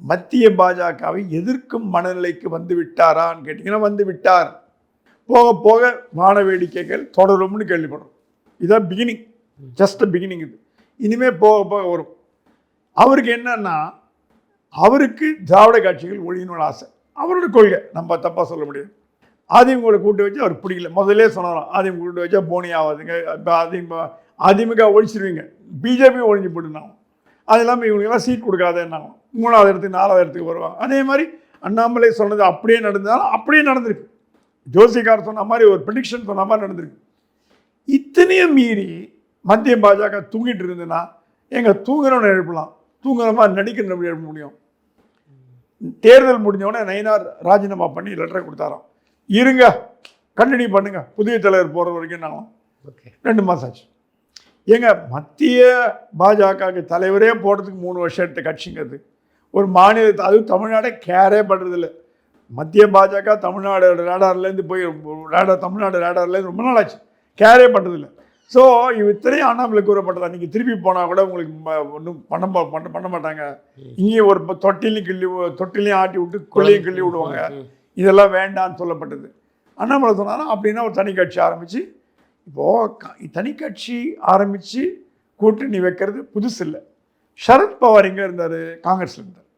மத்திய பாஜகவை எதிர்க்கும் மனநிலைக்கு வந்து விட்டாரான்னு கேட்டிங்கன்னா வந்து விட்டார். போக போக வான வேடிக்கைகள் தொடரும்னு கேள்விப்படுறோம். இதான் பிகினிங், ஜஸ்ட் பிகினிங். இது இனிமேல் போக போக வரும். அவருக்கு என்னன்னா, அவருக்கு திராவிட கட்சிகள் ஒழியணும்னு ஆசை. அவரோட கொள்கை, நம்ம தப்பாக சொல்ல முடியாது. அதிமுக கூட்டு வச்சு அவருக்கு பிடிக்கல. முதல்ல சொன்னாராம், அதிமுக கூட்டு வச்சா போனி ஆகாதுங்க, இப்போ அதிமுக ஒழிச்சிருவீங்க, பிஜேபி ஒழிஞ்சு போட்டுனாங்க. அது இல்லாமல் இவங்களுக்கெல்லாம் சீட் கொடுக்காதேன்னாங்க. 3வது இடத்துக்கு 4வது இடத்துக்கு வருவாங்க. அதே மாதிரி அண்ணாமலை சொன்னது அப்படியே நடந்தாலும் அப்படியே நடந்திருக்கு. ஜோசிகார் சொன்ன மாதிரி ஒரு ப்ரெடிக்ஷன் சொன்ன மாதிரி நடந்திருக்கு. இத்தனையும் மீறி மத்திய பாஜக தூங்கிட்டு இருந்ததுன்னா, எங்கள் தூங்குறவனை எழுப்பலாம், தூங்குற மாதிரி நடிக்கிற எப்படி எழுப்ப முடியும்? தேர்தல் முடிஞ்சவொடனே நயினார் ராஜினாமா பண்ணி லெட்டரை கொடுத்தாராம், இருங்க கண்டினியூ பண்ணுங்க புதிய தலைவர் போகிற வரைக்கும். நாங்களும் 2 மாதம் ஆச்சு. ஏங்க மத்திய பாஜக தலைவரே போடுறதுக்கு 3 வருஷம் எடுத்த கட்சிங்கிறது ஒரு மாநிலத்தை, அதுவும் தமிழ்நாடே கேரே பண்ணுறதில்லை. மத்திய பாஜக தமிழ்நாடு ரேடார்லேருந்து போய் தமிழ்நாடு ரேடார்லேருந்து ரொம்ப நாள் ஆச்சு, கேரே பண்ணுறதில்லை. ஸோ இத்தனையும் அண்ணாமலை கூறப்பட்டதா, நீங்கள் திருப்பி போனால் கூட உங்களுக்கு ஒன்றும் பண்ண மாட்டாங்க. இங்கேயும் ஒரு தொட்டிலையும் ஆட்டி விட்டு கொள்ளையும் கிள்ளி விடுவாங்க, இதெல்லாம் வேண்டான்னு சொல்லப்பட்டது. அண்ணாமலை சொன்னாலும் அப்படின்னா ஒரு தனி கட்சி ஆரம்பித்து, இப்போது தனி கட்சி ஆரம்பித்து கூட்டணி வைக்கிறது புதுசு இல்லை. சரத்பவார் எங்கே இருந்தார்? காங்கிரஸில் இருந்தார்.